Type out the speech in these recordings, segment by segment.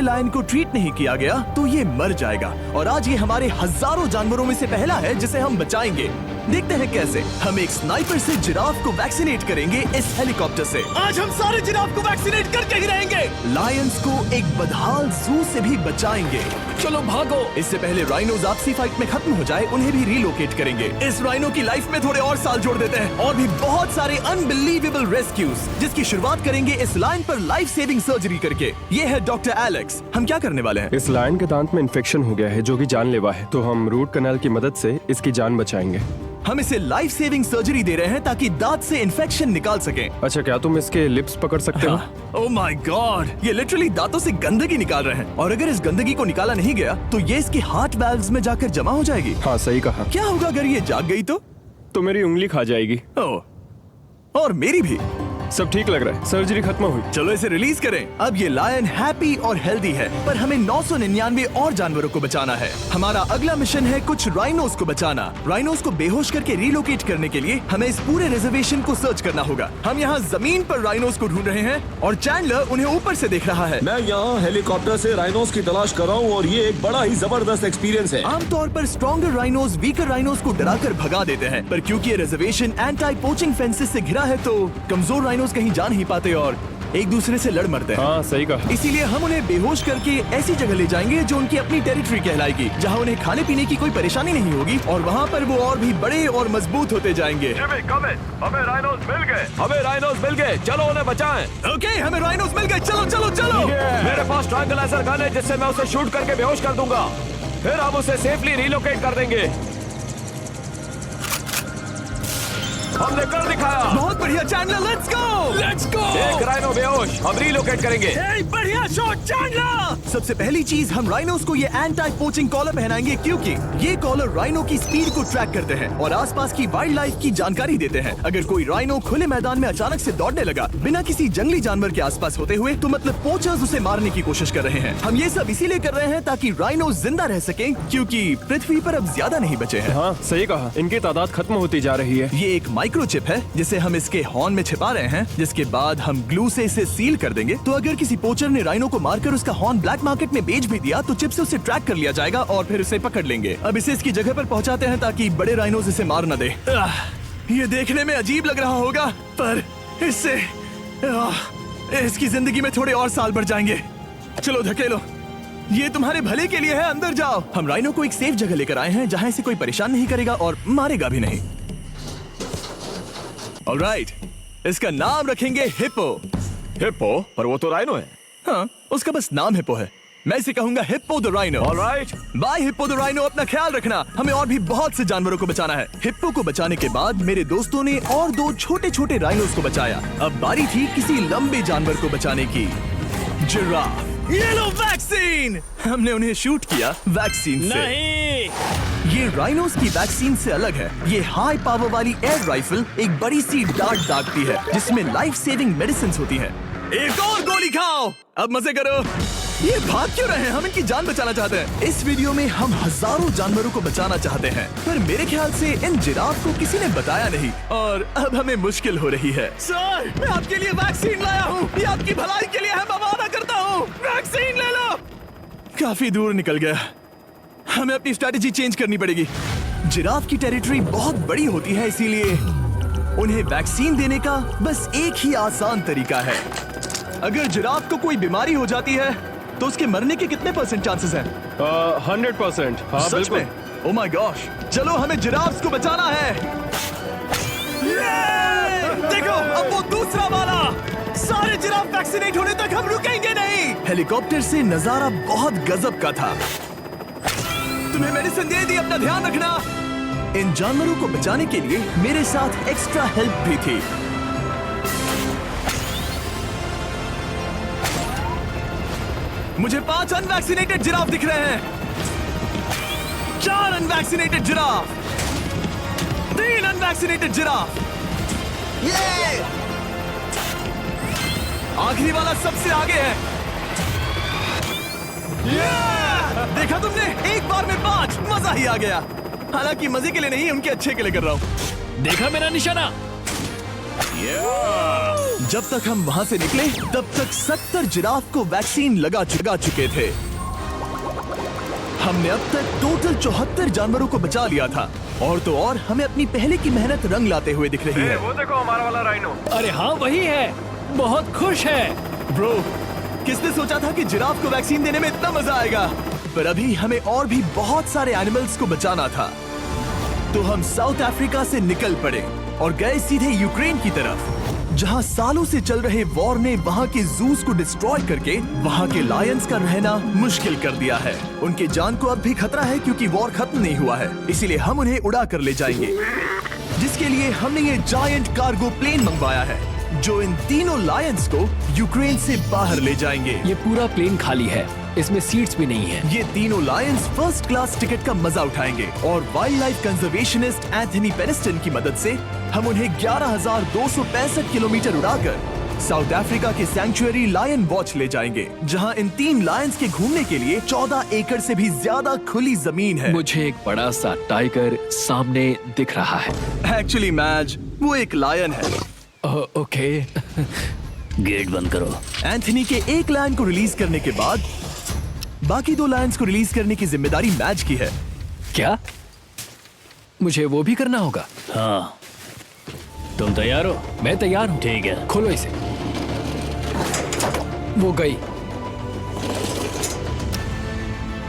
Lion को treat नहीं किया गया तो ये मर जाएगा, और आज ये हमारे हजारों जानवरों में से पहला है जिसे हम बचाएंगे। देखते हैं कैसे। हम एक स्नाइपर से जिराफ को वैक्सीनेट करेंगे इस हेलीकॉप्टर से। आज हम सारे जिराफ को वैक्सीनेट करके ही रहेंगे। लायंस को एक बदहाल जू से भी बचाएंगे। चलो भागो। इससे पहले राइनोज आपसी फाइट में खत्म हो जाए, उन्हें भी रिलोकेट करेंगे। इस राइनो की लाइफ में थोड़े और साल जोड़ देते हैं, और भी बहुत सारे अनबिलीवेबल रेस्क्यूज, जिसकी शुरुआत करेंगे इस लायन पर लाइफ सेविंग सर्जरी करके। ये है डॉक्टर एलेक्स। हम क्या करने वाले हैं? इस लायन के दांत में इन्फेक्शन हो गया है जो कि जानलेवा है, तो हम रूट कैनाल की मदद से इसकी जान बचाएंगे। हम इसे लाइफ सेविंग सर्जरी दे रहे हैं ताकि दांत से इन्फेक्शन निकाल सकें। अच्छा, क्या तुम इसके लिप्स पकड़ सकते हो? ओह माय गॉड, ये लिटरली दांतों से गंदगी निकाल रहे हैं, और अगर इस गंदगी को निकाला नहीं गया तो ये इसके हार्ट वाल्व्स में जाकर जमा हो जाएगी। हाँ, सही कहा। क्या होगा अगर ये जाग गई तो मेरी उंगली खा जाएगी। ओह, और मेरी भी। सब ठीक लग रहा है, सर्जरी खत्म हुई। चलो इसे रिलीज करें। अब ये लायन हैप्पी और हेल्दी है, पर हमें 999 और जानवरों को बचाना है। हमारा अगला मिशन है कुछ राइनोस को बचाना। राइनोस को बेहोश करके रिलोकेट करने के लिए हमें इस पूरे रिजर्वेशन को सर्च करना होगा। हम यहाँ जमीन पर राइनोस को ढूंढ रहे हैं, और चैंडलर उन्हें ऊपर से देख रहा है। मैं यहाँ हेलीकॉप्टर से राइनोस की तलाश कर रहा हूँ, और ये एक बड़ा ही जबरदस्त एक्सपीरियंस है। आमतौर पर स्ट्रॉन्गर राइनोस वीकर राइनोस को डराकर भगा देते हैं, पर क्योंकि ये रिजर्वेशन एंटी पोचिंग फेंसेस से घिरा है तो कमजोर राइनोस कहीं जा नहीं पाते और एक दूसरे से लड़ मरते हैं। हाँ, सही कहा। इसीलिए हम उन्हें बेहोश करके ऐसी जगह ले जाएंगे जो उनकी अपनी टेरिटरी कहलाएगी, जहाँ उन्हें खाने पीने की कोई परेशानी नहीं होगी, और वहाँ पर वो और भी बड़े और मजबूत होते जाएंगे। हमें राइनोस मिल गए, चलो उन्हें बचाएं। ओके, हमें राइनोस मिल गए, चलो चलो चलो। मेरे पास ट्रायंगुलर गन है जिससे मैं उसे शूट करके बेहोश कर दूंगा, फिर हम उसे सेफली रिलोकेट कर देंगे। हमने कर दिखाया। बहुत बढ़िया चैंडलर, लेट्स गो। एक राइनो बेहोश, हम रिलोकेट करेंगे। बढ़िया शॉट चैंडलर। सबसे पहली चीज, हम राइनोस को ये एंटी पोचिंग कॉलर पहनाएंगे, क्योंकि ये कॉलर राइनो की स्पीड को ट्रैक करते हैं और आसपास की वाइल्ड लाइफ की जानकारी देते हैं। अगर कोई राइनो खुले मैदान में अचानक से दौड़ने लगा बिना किसी जंगली जानवर के आसपास होते हुए, तो मतलब पोचर्स उसे मारने की कोशिश कर रहे हैं। हम ये सब इसीलिए कर रहे हैं ताकि राइनो जिंदा रह सके, क्योंकि पृथ्वी पर अब ज्यादा नहीं बचे हैं। हाँ, सही कहा। इनकी तादाद खत्म होती जा रही है। ये एक माइक्रोचिप है जिसे हम इसके हॉर्न में छिपा रहे हैं, जिसके बाद हम ग्लू से इसे सील कर देंगे। तो अगर किसी पोचर ने राइनो को मारकर उसका हॉर्न ब्लैक मार्केट में बेच भी दिया तो चिप से उसे ट्रैक कर लिया जाएगा और फिर उसे पकड़ लेंगे। अब इसे इसकी जगह पर पहुंचाते हैं ताकि बड़े राइनोस इसे मार न दे। ये देखने में अजीब लग रहा होगा, पर इससे इसकी जिंदगी में थोड़े और साल बढ़ जाएंगे। चलो धकेलो, ये तुम्हारे भले के लिए है, अंदर जाओ। हम राइनो को एक सेफ जगह लेकर आए हैं जहाँ इसे कोई परेशान नहीं करेगा और मारेगा भी नहीं। ऑलराइट, इसका नाम रखेंगे हिप्पो। हिप्पो? पर वो तो राइनो है। हाँ, उसका बस नाम हिप्पो है। मैं इसे कहूंगा hippo the rhino. Alright, bye hippo the rhino. अपना ख्याल रखना, हमें और भी बहुत से जानवरों को बचाना है। हिप्पो को बचाने के बाद मेरे दोस्तों ने और 2 छोटे छोटे राइनोस को बचाया। अब बारी थी किसी लंबे जानवर को बचाने की। जिराफ। ये लो वैक्सीन। हमने उन्हें शूट किया वैक्सीन से। नहीं, ये राइनोस की वैक्सीन से अलग है। ये हाई पावर वाली एयर राइफल एक बड़ी सी डार्ट दागती है जिसमें लाइफ सेविंग मेडिसिन होती है। एक और गोली खाओ, अब मजे करो। ये भाग क्यों रहे हैं? हम इनकी जान बचाना चाहते हैं। इस वीडियो में हम हजारों जानवरों को बचाना चाहते हैं, पर मेरे ख्याल से इन जिराफ को किसी ने बताया नहीं, और अब हमें मुश्किल हो रही है। सर, मैं आपके लिए वैक्सीन लाया हूँ। ये आपकी भलाई के लिए है, मैं वादा करता हूँ। वैक्सीन ले लो। काफी दूर निकल गया, हमें अपनी स्ट्रैटेजी चेंज करनी पड़ेगी। जिराफ की टेरिटरी बहुत बड़ी होती है, इसीलिए उन्हें वैक्सीन देने का बस एक ही आसान तरीका है। अगर जिराफ को कोई बीमारी हो जाती है तो उसके मरने के कितने % चांसेस हैं? 100%। हाँ, सच बिल्कुल। में? ओह माय गॉश, चलो हमें जिराफ्स को बचाना है। देखो, अब वो दूसरा वाला। सारे जिराफ वैक्सीनेट होने तक हम रुकेंगे नहीं। हेलीकॉप्टर से नजारा बहुत गजब का था। तुम्हें मेडिसिन दे दी, अपना ध्यान रखना। इन जानवरों को बचाने के लिए मेरे साथ एक्स्ट्रा हेल्प भी थी। मुझे 5 अनवैक्सीनेटेड जिराफ दिख रहे हैं। 4 अनवैक्सीनेटेड जिराफ, 3 अनवैक्सीनेटेड जिराफ। ये आखिरी वाला सबसे आगे है। देखा तुमने, एक बार में 5। मजा ही आ गया। हालांकि मजे के लिए नहीं, उनके अच्छे के लिए कर रहा हूँ। देखा मेरा निशाना? जब तक हम वहाँ से निकले तब तक 70 जिराफ को वैक्सीन लगा चुके थे। हमने अब तक टोटल 74 जानवरों को बचा लिया था। और तो और हमें अपनी पहले की मेहनत रंग लाते हुए दिख रही है। वो देखो हमारा वाला राइनो। अरे हाँ वही है, बहुत खुश है। ब्रो, किसने सोचा था कि जिराफ को वैक्सीन देने में इतना मजा आएगा। पर अभी हमें और भी बहुत सारे एनिमल्स को बचाना था। तो हम साउथ अफ्रीका से निकल पड़े और गए सीधे यूक्रेन की तरफ, जहां सालों से चल रहे वॉर ने वहां के जूस को डिस्ट्रॉय करके वहां के लायंस का रहना मुश्किल कर दिया है। उनके जान को अब भी खतरा है क्योंकि वॉर खत्म नहीं हुआ है, इसीलिए हम उन्हें उड़ा कर ले जाएंगे। जिसके लिए हमने ये जायंट कार्गो प्लेन मंगवाया है जो इन तीनों लायंस को यूक्रेन से बाहर ले जाएंगे। ये पूरा प्लेन खाली है, इसमेमें सीट्स भी नहीं है। ये तीनों लायंस फर्स्ट क्लास टिकट का मजा उठाएंगे और वाइल्ड लाइफ कंजर्वेशनिस्ट एंथनी पेनिस्टन की मदद से हम उन्हें 11,265 किलोमीटर उड़ाकर साउथ अफ्रीका के सैंक्चुअरी लायन वॉच ले जाएंगे, जहां इन 3 लायंस के घूमने के लिए 14 एकड़ से भी ज्यादा खुली जमीन है। मुझे एक बड़ा सा टाइगर सामने दिख रहा है। एक्चुअली मैच वो एक लायन है। ओके। गेट बंद करो। एंथनी के एक लायन को रिलीज करने के बाद बाकी 2 लायंस को रिलीज करने की जिम्मेदारी मैच की है। क्या मुझे वो भी करना होगा? हाँ, तुम तैयार हो? मैं तैयार हूँ। ठीक है। खोलो इसे। वो गई।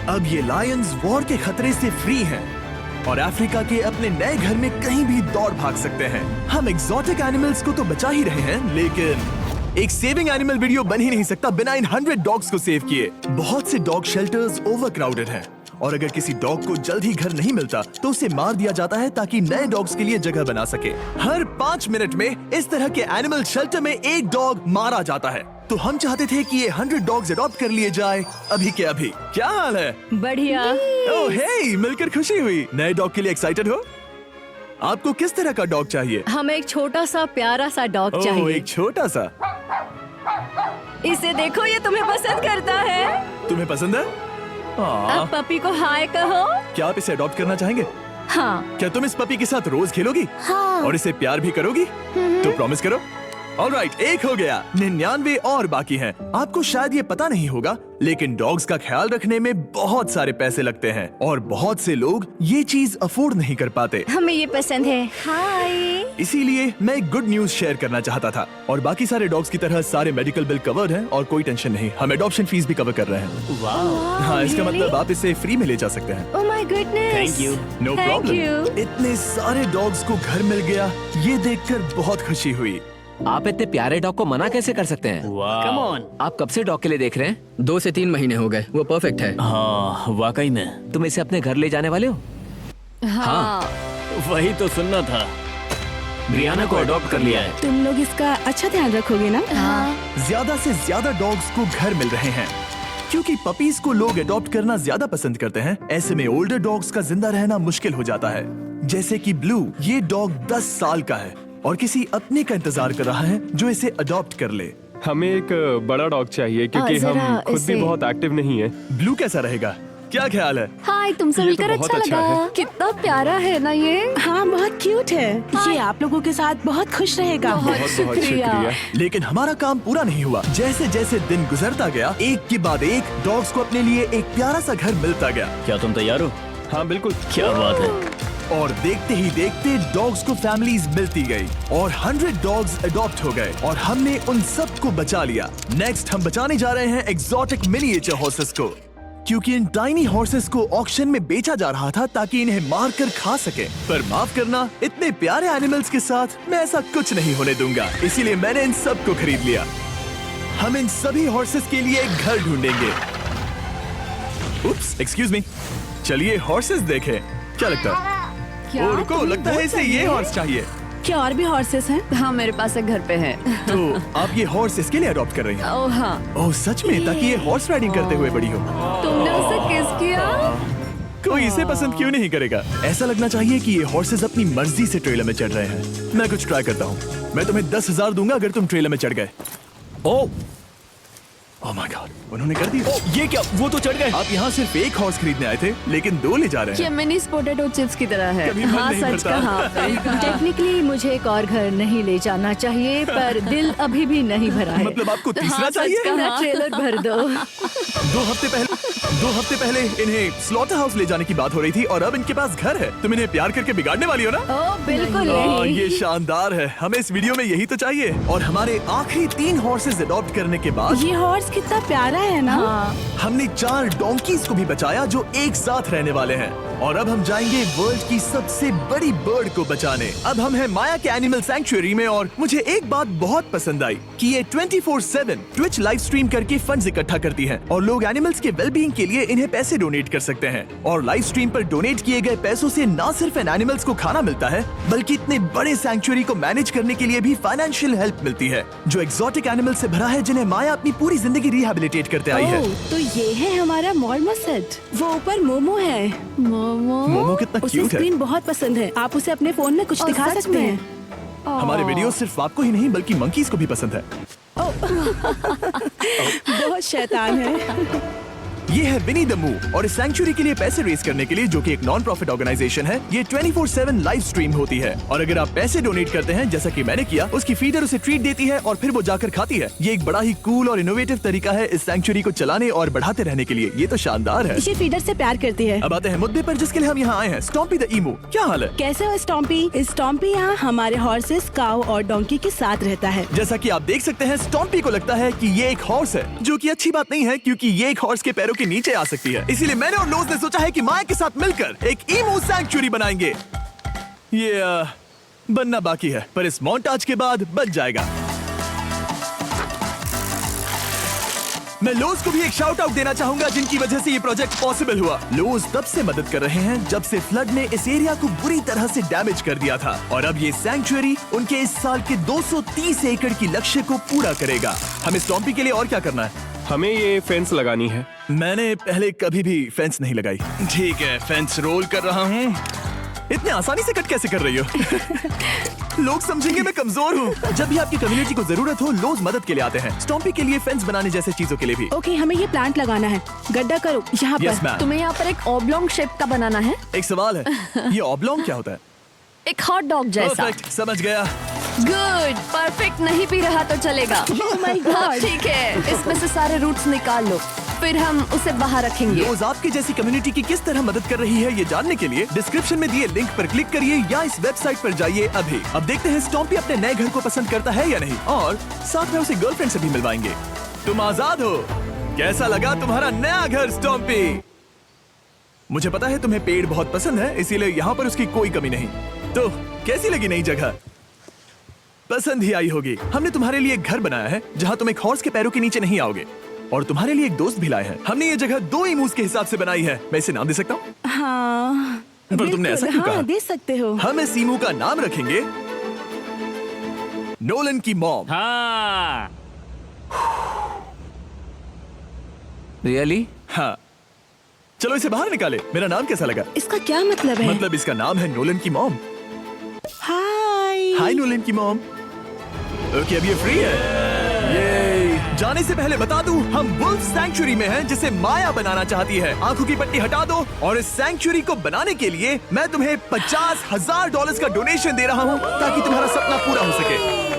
अब ये लायंस वॉर के खतरे से फ्री हैं और अफ्रीका के अपने नए घर में कहीं भी दौड़ भाग सकते हैं। हम एक्सोटिक एनिमल्स को तो बचा ही रहे हैं, लेकिन एक सेविंग एनिमल वीडियो बन ही नहीं सकता बिना इन 100 डॉग्स को सेव किए। बहुत से डॉग शेल्टर्स ओवरक्राउडेड हैं और अगर किसी डॉग को जल्द ही घर नहीं मिलता तो उसे मार दिया जाता है ताकि नए डॉग्स के लिए जगह बना सके। हर 5 मिनट में इस तरह के एनिमल शेल्टर में एक डॉग मारा जाता है। तो हम चाहते थे कि ये 100 डॉग्स अडॉप्ट कर लिए जाए अभी के अभी। क्या हाल है? बढ़िया। ओह हे, मिलकर खुशी हुई। नए डॉग के लिए एक्साइटेड हो? आपको किस तरह का डॉग चाहिए? हमें एक छोटा सा प्यारा सा डॉग ओह, चाहिए। एक छोटा सा। इसे देखो, ये तुम्हें पसंद करता है। तुम्हें पसंद है? अब पपी को हाय कहो। क्या आप इसे अडॉप्ट करना चाहेंगे? हाँ। क्या तुम इस पपी के साथ रोज खेलोगी? हाँ। और इसे प्यार भी करोगी? तो प्रॉमिस करो। ऑलराइट, एक हो गया। 99 और बाकी हैं। आपको शायद ये पता नहीं होगा, लेकिन डॉग्स का ख्याल रखने में बहुत सारे पैसे लगते हैं और बहुत से लोग ये चीज अफोर्ड नहीं कर पाते। हमें ये पसंद है। हाय। इसीलिए मैं एक गुड न्यूज शेयर करना चाहता था। और बाकी सारे डॉग्स की तरह सारे मेडिकल बिल कवर्ड हैं और कोई टेंशन नहीं। हम एडॉप्शन फीस भी कवर कर रहे हैं। हाँ, इसका मतलब आप इसे फ्री में ले जा सकते हैं। Oh my goodness. Thank you. No Thank problem. you. इतने सारे डॉग्स को घर मिल गया, ये देखकर बहुत खुशी हुई। आप इतने प्यारे डॉग को मना कैसे कर सकते हैं? Come on. आप कब से डॉग के लिए देख रहे हैं? 2 से 3 महीने हो गए। वो परफेक्ट है। हाँ, वाकई में। तुम इसे अपने घर ले जाने वाले हो? हाँ। वही तो सुनना था। ब्रियाना को अडॉप्ट कर लिया है। तुम लोग इसका अच्छा ध्यान रखोगे ना? हाँ। ज्यादा से ज्यादा डॉग्स को घर मिल रहे हैं क्योंकि पपीज को लोग अडॉप्ट करना ज्यादा पसंद करते हैं। ऐसे में ओल्डर डॉग्स का जिंदा रहना मुश्किल हो जाता है। जैसे कि ब्लू, ये डॉग 10 साल का है और किसी अपने का इंतजार कर रहा है जो इसे अडॉप्ट कर ले। हमें एक बड़ा डॉग चाहिए क्योंकि जरा हम खुद भी इसे- बहुत एक्टिव नहीं है। ब्लू कैसा रहेगा? क्या ख्याल है? हाय, तुमसे ये तो मिलकर बहुत अच्छा अच्छा लगा। है। कितना प्यारा है ना ये। हाँ, बहुत क्यूट है। ये आप लोगों के साथ बहुत खुश रहेगा। बहुत बहुत शुक्रिया। लेकिन हमारा काम पूरा नहीं हुआ। जैसे जैसे दिन गुजरता गया, एक के बाद एक डॉग्स को अपने लिए एक प्यारा सा घर मिलता गया। क्या तुम तैयार हो? हाँ बिल्कुल। क्या बात है। और देखते ही देखते डॉग्स को फैमिलीज मिलती गई और 100 डॉग्स अडॉप्ट हो गए और हमने उन सब को बचा लिया। नेक्स्ट हम बचाने जा रहे हैं एक्सोटिक मिनिएचर हॉर्सेस को, क्योंकि इन टाइनी हॉर्सेस को ऑक्शन में बेचा जा रहा था ताकि इन्हें मार कर खा सके। पर माफ करना, इतने प्यारे एनिमल्स के साथ मैं ऐसा कुछ नहीं होने दूंगा। इसीलिए मैंने इन सब को खरीद लिया। हम इन सभी हॉर्सेस के लिए एक घर ढूंढेंगे। उप्स, एक्सक्यूज मी। चलिए हॉर्सेस देखें। क्या लगता है? क्या? ओ रुको, तुम्हें लगता है वो इसे ये चाहिए? हॉर्स चाहिए। क्या और भी हॉर्सेस हैं? हाँ, मेरे पास एक घर पे है। तो आप ये हॉर्स इसके लिए अडॉप्ट कर रही हैं? ओह हाँ। ओह सच में? ताकि ये हॉर्स राइडिंग करते हुए बड़ी हो। तुमने उसे किस किया? कोई इसे पसंद क्यों नहीं करेगा? ऐसा लगना चाहिए कि ये हॉर्सेस अपनी मर्जी से ट्रेलर में चढ़ रहे हैं। मैं कुछ ट्राई करता हूँ। मैं तुम्हें 10,000 दूंगा अगर तुम ट्रेलर में चढ़ गए। ओ, ओह माय गॉड, उन्होंने कर दिया। ये क्या, वो तो चढ़ गए। आप यहाँ सिर्फ एक हॉर्स खरीदने आए थे, लेकिन 2 ले जा रहे ये हैं। मिनी पोटैटो चिप्स की तरह है। कभी मन हाँ, नहीं सच भरता। कहा आपने। टेक्निकली मुझे एक और घर नहीं ले जाना चाहिए, पर दिल अभी भी नहीं भरा है। मतलब आपको तीसरा हाँ, चाहिए? सच कहा, ट्रेलर भर दो। 2 हफ्ते पहले इन्हें स्लॉटर हाउस ले जाने की बात हो रही थी और अब इनके पास घर है। तुम इन्हें प्यार करके बिगाड़ने वाली हो ना? ओह बिल्कुल हाँ, नहीं। ये शानदार है। हमें इस वीडियो में यही तो चाहिए। और हमारे आखिरी 3 हॉर्सेस अडॉप्ट करने के बाद ये हॉर्स कितना प्यारा है ना। हाँ, हमने 4 डोंकीज को भी बचाया जो एक साथ रहने वाले हैं। और अब हम जाएंगे वर्ल्ड की सबसे बड़ी बर्ड को बचाने। अब हम हैं माया के एनिमल सैंक्चुअरी में और मुझे एक बात बहुत पसंद आई कि ये 24/7 ट्विच लाइव स्ट्रीम करके फंड्स इकट्ठा करती है और लोग एनिमल्स के वेलबींग के लिए इन्हें पैसे डोनेट कर सकते हैं। और लाइव स्ट्रीम पर डोनेट किए गए पैसों से न सिर्फ इन एनिमल्स को खाना मिलता है, बल्कि इतने बड़े सैंक्चुअरी को मैनेज करने के लिए भी फाइनेंशियल हेल्प मिलती है, जो एक्सोटिक एनिमल से भरा है जिन्हें माया अपनी पूरी जिंदगी रिहैबिलिटेट करते आई है। ओह, तो ये है हमारा मॉर्मोसेट। वो ऊपर मोमो है। मोमो कितना उसे क्यूट है। स्क्रीन बहुत पसंद है। आप उसे अपने फोन में कुछ ओह, दिखा सच सकते में? हैं। हमारे वीडियो सिर्फ आपको ही नहीं बल्कि मंकीज को भी पसंद है। बहुत शैतान है। ये है विनी द मू और इस सैंक्चुअरी के लिए पैसे रेज करने के लिए, जो कि एक नॉन प्रॉफिट ऑर्गेनाइजेशन है, ये 24/7 लाइव स्ट्रीम होती है। और अगर आप पैसे डोनेट करते हैं, जैसा कि मैंने किया, उसकी फीडर उसे ट्रीट देती है और फिर वो जाकर खाती है। ये एक बड़ा ही कूल और इनोवेटिव तरीका है इस सैंक्चुअरी को चलाने और बढ़ाते रहने के लिए। ये तो शानदार है। ये फीडर से प्यार करती है। अब आते हैं मुद्दे पर जिसके लिए हम यहाँ आए हैं, स्टॉम्पी द ईमू। क्या हाल है? कैसे हो स्टॉम्पी? स्टॉम्पी यहाँ हमारे हॉर्सेस, काऊ और डोंकी के साथ रहता है। जैसा कि आप देख सकते हैं, स्टॉम्पी को लगता है कि ये एक हॉर्स है, जो कि अच्छी बात नहीं है क्योंकि ये एक हॉर्स के पैरों के नीचे आ सकती है। इसीलिए मैंने और लोज ने सोचा है कि माया के साथ मिलकर एक ईमू सैंक्चुअरी बनाएंगे। ये बनना बाकी है, पर इस मोंटाज के बाद बन जाएगा। मैं लोज को भी एक शाउट आउट देना चाहूंगा, जिनकी वजह से ये प्रोजेक्ट पॉसिबल हुआ। लोज तब से मदद कर रहे हैं जब से फ्लड ने इस एरिया को बुरी तरह से डैमेज कर दिया था, और अब ये सैंक्चुअरी उनके इस साल के 230 एकड़ की लक्ष्य को पूरा करेगा। हमें स्टॉम्पी के लिए और क्या करना है? हमें ये फेंस लगानी है। मैंने पहले कभी भी फेंस नहीं लगाई। ठीक है, फेंस रोल कर रहा हूँ। इतने आसानी से कट कैसे कर रही हो? लोग समझेंगे मैं कमजोर हूँ। जब भी आपकी कम्युनिटी को जरूरत हो, लोग मदद के लिए आते हैं। स्टॉम्पी के लिए फेंस बनाने जैसे चीजों के लिए भी। ओके, हमें ये प्लांट लगाना है। गड्ढा करो यहाँ यस पर। मैम। तुम्हें यहाँ पर एक ऑब्लोंग शेप का बनाना है, एक सवाल है, ये ऑब्लोंग क्या होता है? एक हॉट डॉग जैसा। परफेक्ट, समझ गया। गुड, परफेक्ट नहीं पी रहा तो चलेगा। Oh my God. ठीक है, इसमें से सारे रूट्स निकाल लो, फिर हम उसे बाहर रखेंगे। लोज आपकी जैसी कम्युनिटी की किस तरह मदद कर रही है, ये जानने के लिए डिस्क्रिप्शन में दिए लिंक पर क्लिक करिए या इस वेबसाइट पर जाइए अभी। अब देखते हैं स्टॉम्पी अपने नए घर को पसंद करता है या नहीं, और साथ में उसे गर्लफ्रेंड से भी मिलवाएंगे। तुम आजाद हो। कैसा लगा तुम्हारा नया घर स्टॉम्पी? मुझे पता है तुम्हें पेड़ बहुत पसंद है, इसीलिए यहाँ पर उसकी कोई कमी नहीं। तो कैसी लगी नई जगह? पसंद ही आई होगी। हमने तुम्हारे लिए एक घर बनाया है जहाँ तुम एक हॉर्स के पैरों के नीचे नहीं आओगे, और तुम्हारे लिए एक दोस्त भी लाए हैं। हमने ये जगह 2 ईमूस के हिसाब से बनाई है। मैं इसे नाम दे सकता हूँ? हाँ, पर तुमने ऐसा क्यों हाँ, कहा? दे सकते हो। हम इस ईमू का नाम रखेंगे नोलन की मॉम। हाँ रियली? हाँ, चलो इसे बाहर निकाले। मेरा नाम कैसा लगा? इसका क्या मतलब है? मतलब इसका नाम है नोलन की मॉम। हाय। हाय नोलन की मॉम। ओके, अब ये फ्री है। ये जाने से पहले बता दूं, हम वुल्फ सैंक्चुअरी में हैं, जिसे माया बनाना चाहती है। आंखों की पट्टी हटा दो, और इस सैंक्चुअरी को बनाने के लिए मैं तुम्हें $50,000 का डोनेशन दे रहा हूं, ताकि तुम्हारा सपना पूरा हो सके।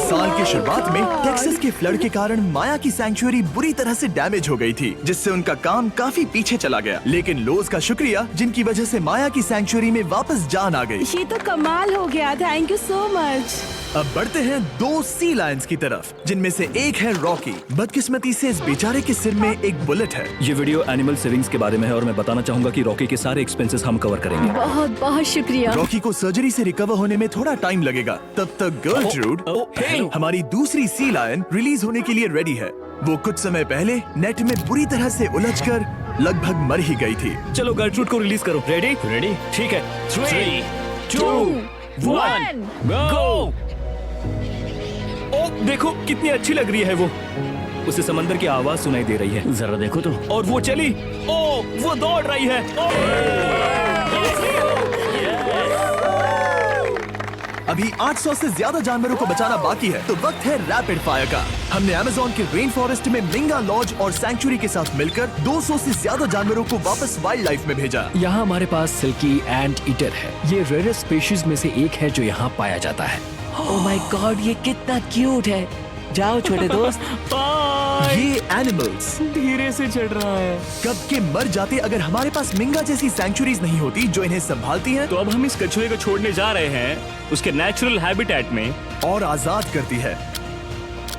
साल की शुरुआत में टेक्सास के फ्लड के कारण माया की सैंक्चुअरी बुरी तरह से डैमेज हो गई थी, जिससे उनका काम काफी पीछे चला गया। लेकिन लोज का शुक्रिया, जिनकी वजह से माया की सैंक्चुअरी में वापस जान आ गई। ये तो कमाल हो गया। Thank you so much. अब बढ़ते हैं 2 सी लायंस की तरफ, जिनमें से एक है रॉकी। बदकिस्मती से इस बेचारे के सिर में एक बुलेट है। ये वीडियो एनिमल सेविंग्स के बारे में है और मैं बताना चाहूंगा कि रॉकी के सारे एक्सपेंसेस हम कवर करेंगे। बहुत बहुत शुक्रिया। रॉकी को सर्जरी से रिकवर होने में थोड़ा टाइम लगेगा। तब तक गर्लट्रूड, हमारी दूसरी सी लायन, रिलीज होने के लिए रेडी है। वो कुछ समय पहले नेट में बुरी तरह से उलझकर लगभग मर ही गई थी। चलो गर्लफ्रूड को रिलीज करो। रेडी? रेडी? ठीक है। 3, 2, 1, गो! ओ देखो कितनी अच्छी लग रही है वो। उसे समंदर की आवाज सुनाई दे रही है। जरा देखो तो। और वो चली। ओ वो दौड़ रही है। अभी 800 से ज्यादा जानवरों को बचाना बाकी है, तो वक्त है रैपिड फायर का। हमने अमेज़न के रेन फॉरेस्ट में मिंगा लॉज और सैंक्चुरी के साथ मिलकर 200 से ज्यादा जानवरों को वापस वाइल्ड लाइफ में भेजा। यहाँ हमारे पास सिल्की एंट ईटर है। ये रेयरेस्ट स्पीशीज में से एक है जो यहाँ पाया जाता है। ओह माय गॉड, ये कितना क्यूट है। जाओ छोटे दोस्त। ये एनिमल्स धीरे से चढ़ रहा है। कब के मर जाते अगर हमारे पास मिंगा जैसी सैंक्चुरीज नहीं होती जो इन्हें संभालती हैं तो अब हम इस कछुए को छोड़ने जा रहे हैं उसके नेचुरल हैबिटेट में। और आजाद करती है।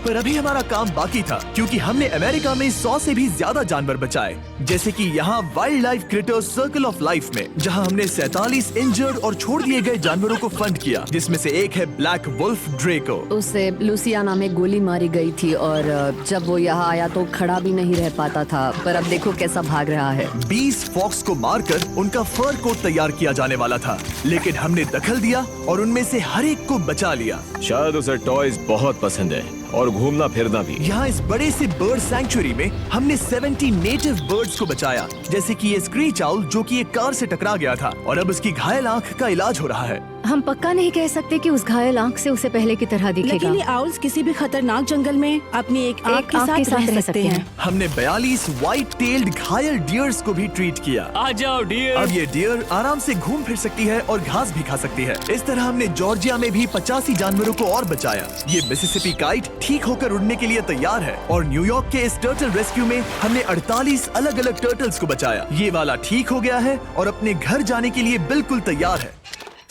पर अभी हमारा काम बाकी था, क्योंकि हमने अमेरिका में 100 से भी ज्यादा जानवर बचाए, जैसे कि यहाँ wild life critters circle of life में, जहाँ हमने 47 इंजर्ड और छोड़ दिए गए जानवरों को फंड किया, जिसमें से एक है ब्लैक वुल्फ ड्रेको। उसे लुसियाना में गोली मारी गई थी और जब वो यहाँ आया तो खड़ा भी नहीं रह पाता था, पर अब देखो कैसा भाग रहा है। 20 फॉक्स को मारकर उनका फर कोट तैयार किया जाने वाला था, लेकिन हमने दखल दिया और उनमें से हर एक को बचा लिया। शायद उसे टॉयज बहुत पसंद है और घूमना फिरना भी। यहाँ इस बड़े से बर्ड सैंक्चुरी में हमने 70 नेटिव बर्ड्स को बचाया, जैसे कि ये स्क्रीच आउल जो कि एक कार से टकरा गया था और अब उसकी घायल आंख का इलाज हो रहा है। हम पक्का नहीं कह सकते कि उस घायल आंख से उसे पहले की तरह दिखेगा। लेकिन ये आउल्स किसी भी खतरनाक जंगल में अपनी एक आंख के साथ रह सकते हैं। हमने 42 व्हाइट टेल्ड घायल डियर्स को भी ट्रीट किया। आ जाओ डियर। अब ये डियर आराम से घूम फिर सकती है और घास भी खा सकती है। इस तरह हमने जॉर्जिया में भी 85 जानवरों को और बचाया। ये मिसिसिपी काइट ठीक होकर उड़ने के लिए तैयार है और न्यूयॉर्क के इस टर्टल रेस्क्यू में हमने 48 अलग अलग टर्टल्स को बचाया। ये वाला ठीक हो गया है और अपने घर जाने के लिए बिल्कुल तैयार है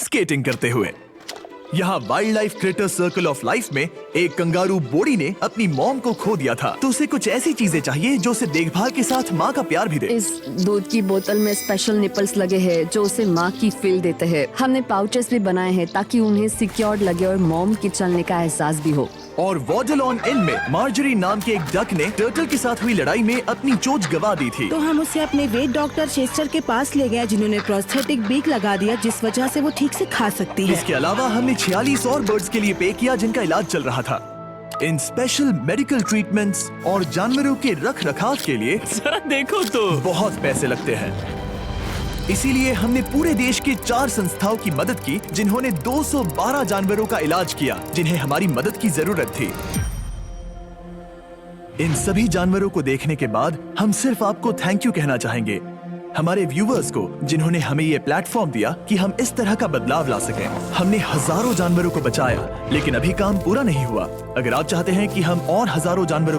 स्केटिंग करते हुए। यहाँ wildlife critter circle of life में एक कंगारू बोडी ने अपनी मॉम को खो दिया था, तो उसे कुछ ऐसी चीजें चाहिए जो उसे देखभाल के साथ माँ का प्यार भी दे। इस दूध की बोतल में स्पेशल निपल्स लगे हैं जो उसे माँ की फील देते हैं। हमने पाउचेस भी बनाए हैं ताकि उन्हें सिक्योर्ड लगे और मॉम के चलने का एहसास भी हो। और वॉडलॉन इन में मार्जरी नाम के एक डक ने टर्टल के साथ हुई लड़ाई में अपनी चोंच गवा दी थी। तो हम उसे अपने वेट डॉक्टर चेस्टर के पास ले गए, जिन्होंने प्रोस्थेटिक बीक लगा दिया, जिस वजह से वो ठीक से खा सकती है। इसके अलावा हमने 46 और बर्ड्स के लिए पे किया जिनका इलाज चल रहा था। इन स्पेशल मेडिकल ट्रीटमेंट्स और जानवरों के रख रखाव के लिए जरा देखो तो बहुत पैसे लगते हैं। इसीलिए हमने पूरे देश के 4 संस्थाओं की मदद की जिन्होंने 212 जानवरों का इलाज किया जिन्हें हमारी मदद की जरूरत थी। इन सभी जानवरों को देखने के बाद हम सिर्फ आपको थैंक यू कहना चाहेंगे, हमारे व्यूवर्स को जिन्होंने हमें ये प्लेटफॉर्म दिया कि हम इस तरह का बदलाव ला सकें। हमने हजारों जानवरों को बचाया, लेकिन अभी काम पूरा नहीं हुआ। अगर आप चाहते हैं कि हम और हजारों जानवरों को